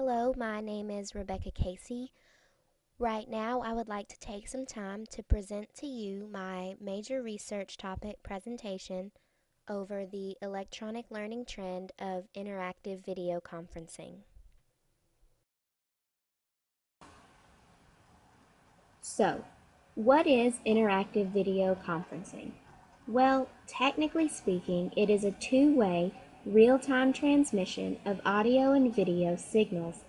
Hello, my name is Rebecca Casey. Right now, I would like to take some time to present to you my major research topic presentation over the electronic learning trend of interactive video conferencing. So, what is interactive video conferencing? Well, technically speaking, it is a two-way, real-time transmission of audio and video signals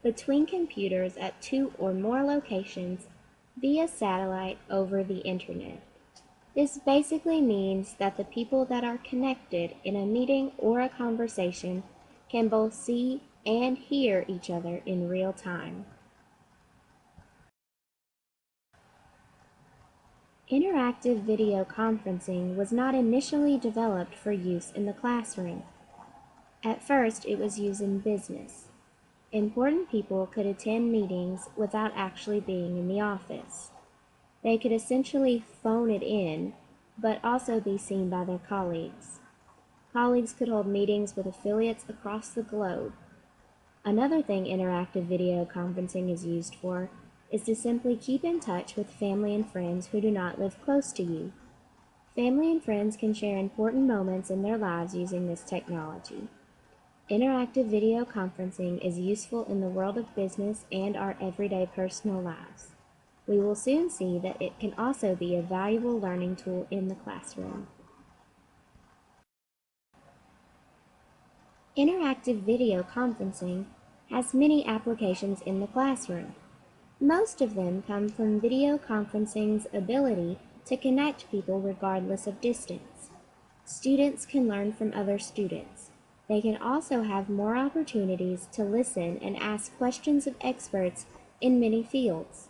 between computers at two or more locations via satellite over the internet. This basically means that the people that are connected in a meeting or a conversation can both see and hear each other in real time. Interactive video conferencing was not initially developed for use in the classroom. At first, it was used in business. Important people could attend meetings without actually being in the office. They could essentially phone it in, but also be seen by their colleagues. Colleagues could hold meetings with affiliates across the globe. Another thing interactive video conferencing is used for is to simply keep in touch with family and friends who do not live close to you. Family and friends can share important moments in their lives using this technology. Interactive video conferencing is useful in the world of business and our everyday personal lives. We will soon see that it can also be a valuable learning tool in the classroom. Interactive video conferencing has many applications in the classroom. Most of them come from video conferencing's ability to connect people regardless of distance. Students can learn from other students. They can also have more opportunities to listen and ask questions of experts in many fields.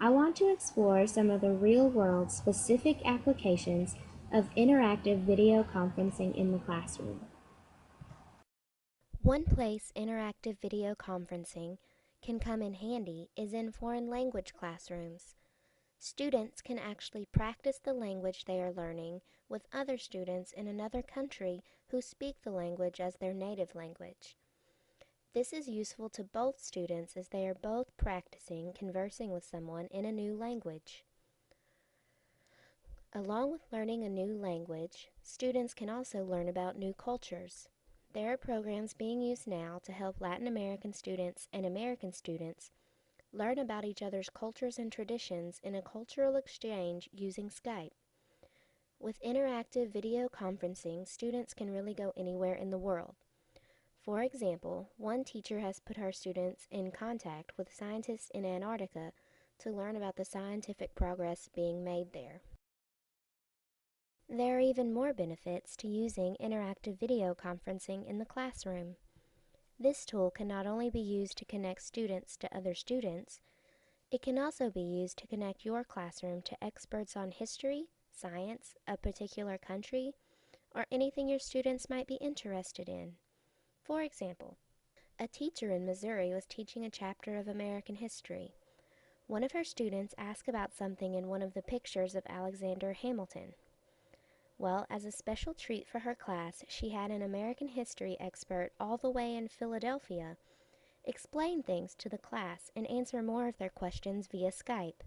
I want to explore some of the real-world specific applications of interactive video conferencing in the classroom. One place interactive video conferencing can come in handy is in foreign language classrooms. Students can actually practice the language they are learning with other students in another country who speak the language as their native language. This is useful to both students as they are both practicing conversing with someone in a new language. Along with learning a new language, students can also learn about new cultures. There are programs being used now to help Latin American students and American students learn about each other's cultures and traditions in a cultural exchange using Skype. With interactive video conferencing, students can really go anywhere in the world. For example, one teacher has put her students in contact with scientists in Antarctica to learn about the scientific progress being made there. There are even more benefits to using interactive video conferencing in the classroom. This tool can not only be used to connect students to other students, it can also be used to connect your classroom to experts on history, science, a particular country, or anything your students might be interested in. For example, a teacher in Missouri was teaching a chapter of American history. One of her students asked about something in one of the pictures of Alexander Hamilton. Well, as a special treat for her class, she had an American history expert all the way in Philadelphia explain things to the class and answer more of their questions via Skype.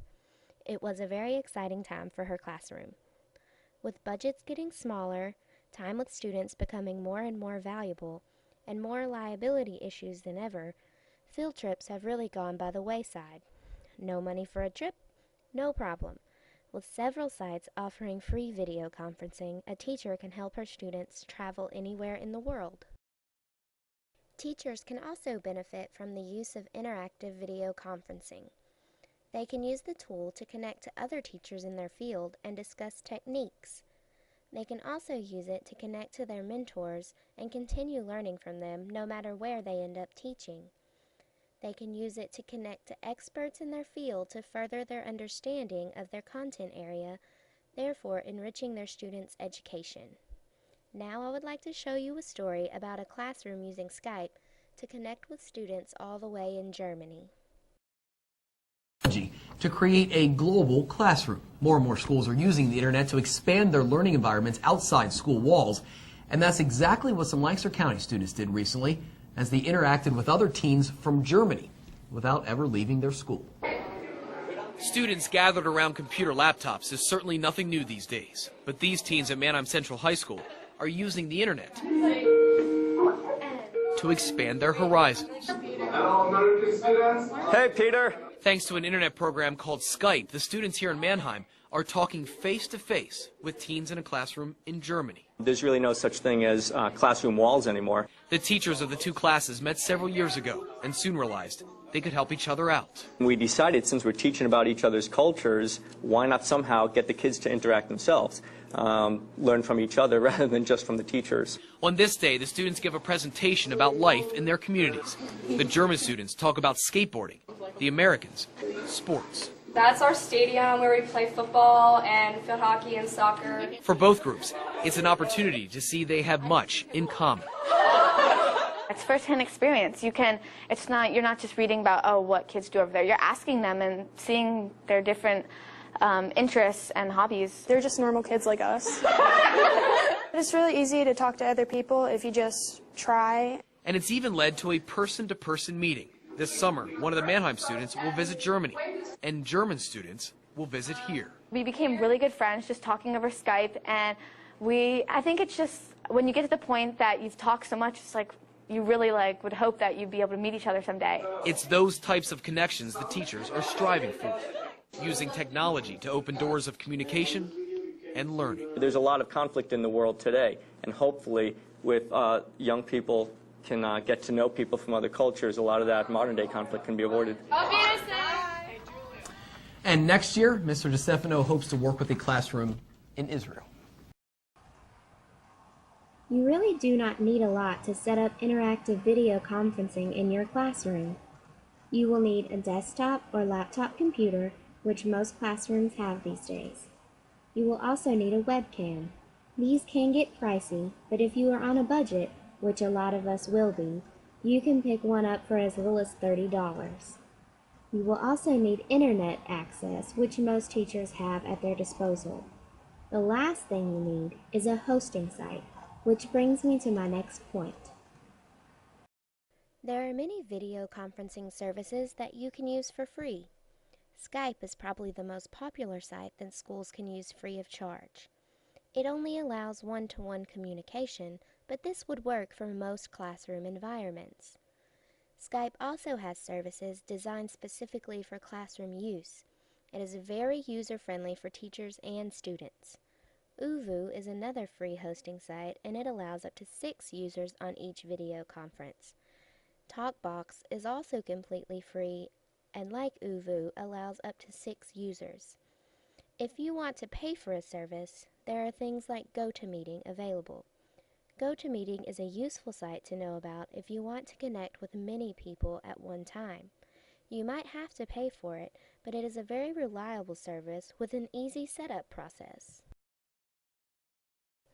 It was a very exciting time for her classroom. With budgets getting smaller, time with students becoming more and more valuable, and more liability issues than ever, field trips have really gone by the wayside. No money for a trip? No problem. With several sites offering free video conferencing, a teacher can help her students travel anywhere in the world. Teachers can also benefit from the use of interactive video conferencing. They can use the tool to connect to other teachers in their field and discuss techniques. They can also use it to connect to their mentors and continue learning from them no matter where they end up teaching. They can use it to connect to experts in their field to further their understanding of their content area, therefore enriching their students' education. Now I would like to show you a story about a classroom using Skype to connect with students all the way in Germany. To create a global classroom. More and more schools are using the internet to expand their learning environments outside school walls, and that's exactly what some Lancaster County students did recently as they interacted with other teens from Germany without ever leaving their school. Students gathered around computer laptops is certainly nothing new these days, but these teens at Mannheim Central High School are using the internet to expand their horizons. Hey, Peter. Thanks to an internet program called Skype, the students here in Mannheim are talking face-to-face with teens in a classroom in Germany. There's really no such thing as classroom walls anymore. The teachers of the two classes met several years ago and soon realized they could help each other out. We decided, since we're teaching about each other's cultures, why not somehow get the kids to interact themselves, learn from each other rather than just from the teachers. On this day, the students give a presentation about life in their communities. The German students talk about skateboarding, the Americans, sports. That's our stadium where we play football and field hockey and soccer. For both groups, it's an opportunity to see they have much in common. It's first-hand experience. You're not just reading about, oh, what kids do over there. You're asking them and seeing their different interests and hobbies. They're just normal kids like us. It's really easy to talk to other people if you just try. And it's even led to a person-to-person meeting. This summer, one of the Mannheim students will visit Germany, and German students will visit here. We became really good friends just talking over Skype, and I think it's just, when you get to the point that you've talked so much, it's like, you really would hope that you'd be able to meet each other someday. It's those types of connections the teachers are striving for, using technology to open doors of communication and learning. There's a lot of conflict in the world today, and hopefully with young people can get to know people from other cultures, a lot of that modern-day conflict can be avoided. And next year, Mr. DeStefano hopes to work with a classroom in Israel. You really do not need a lot to set up interactive video conferencing in your classroom. You will need a desktop or laptop computer, which most classrooms have these days. You will also need a webcam. These can get pricey, but if you are on a budget, which a lot of us will be, you can pick one up for as little as $30. You will also need internet access, which most teachers have at their disposal. The last thing you need is a hosting site, which brings me to my next point. There are many video conferencing services that you can use for free. Skype is probably the most popular site that schools can use free of charge. It only allows one-to-one communication, but this would work for most classroom environments. Skype also has services designed specifically for classroom use. It is very user-friendly for teachers and students. ooVoo is another free hosting site, and it allows up to 6 users on each video conference. TalkBox is also completely free, and like ooVoo, allows up to 6 users. If you want to pay for a service, there are things like GoToMeeting available. GoToMeeting is a useful site to know about if you want to connect with many people at one time. You might have to pay for it, but it is a very reliable service with an easy setup process.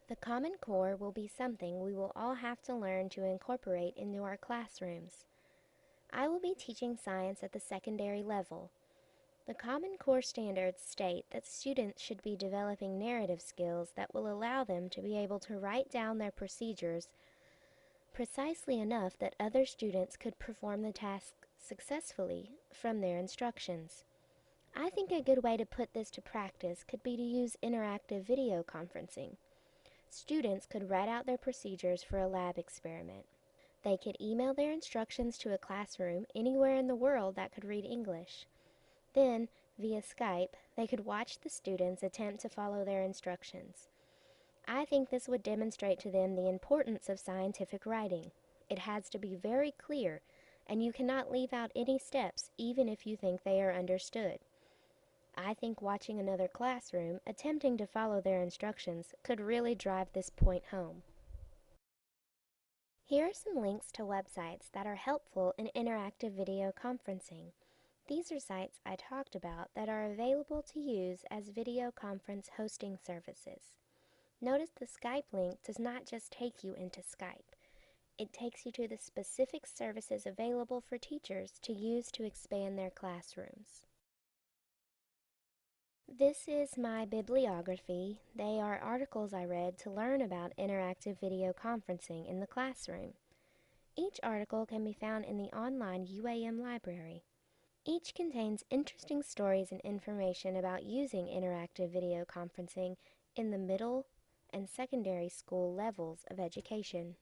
The Common Core will be something we will all have to learn to incorporate into our classrooms. I will be teaching science at the secondary level. The Common Core standards state that students should be developing narrative skills that will allow them to be able to write down their procedures precisely enough that other students could perform the task successfully from their instructions. I think a good way to put this to practice could be to use interactive video conferencing. Students could write out their procedures for a lab experiment. They could email their instructions to a classroom anywhere in the world that could read English. Then, via Skype, they could watch the students attempt to follow their instructions. I think this would demonstrate to them the importance of scientific writing. It has to be very clear, and you cannot leave out any steps even if you think they are understood. I think watching another classroom attempting to follow their instructions could really drive this point home. Here are some links to websites that are helpful in interactive video conferencing. These are sites I talked about that are available to use as video conference hosting services. Notice the Skype link does not just take you into Skype. It takes you to the specific services available for teachers to use to expand their classrooms. This is my bibliography. They are articles I read to learn about interactive video conferencing in the classroom. Each article can be found in the online UAM library. Each contains interesting stories and information about using interactive video conferencing in the middle and secondary school levels of education.